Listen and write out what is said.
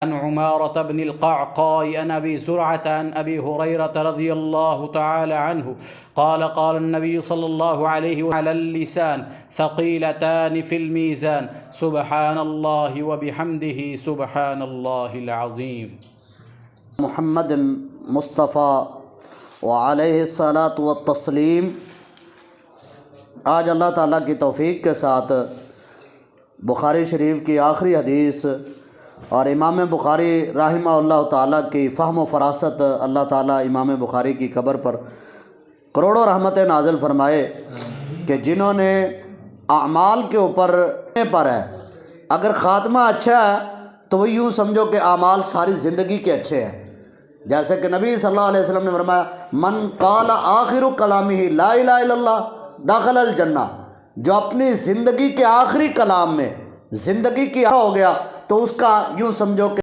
عن عمارة بن القعقاع عن أبي زرعة عن أبي هريرة رضي الله تعالى عنه قال قال النبي صلى الله عليه وسلم على اللسان ثقيلتان في الميزان سبحان الله وبحمده سبحان الله العظيم. محمد مصطفیٰ وعلیہ الصلاۃ والتسلیم۔ آج اللہ تعالیٰ کی توفیق کے ساتھ بخاری شریف کی آخری حدیث اور امام بخاری رحمہ اللہ تعالیٰ کی فہم و فراست، اللہ تعالیٰ امام بخاری کی قبر پر کروڑوں رحمتیں نازل فرمائے کہ جنہوں نے اعمال کے اوپر ہے، اگر خاتمہ اچھا ہے تو وہ یوں سمجھو کہ اعمال ساری زندگی کے اچھے ہیں، جیسے کہ نبی صلی اللہ علیہ وسلم نے فرمایا من قال آخر کلامہ لا الہ الا اللہ دخل الجنہ، جو اپنی زندگی کے آخری کلام میں زندگی کی ہو گیا تو اس کا یوں سمجھو کہ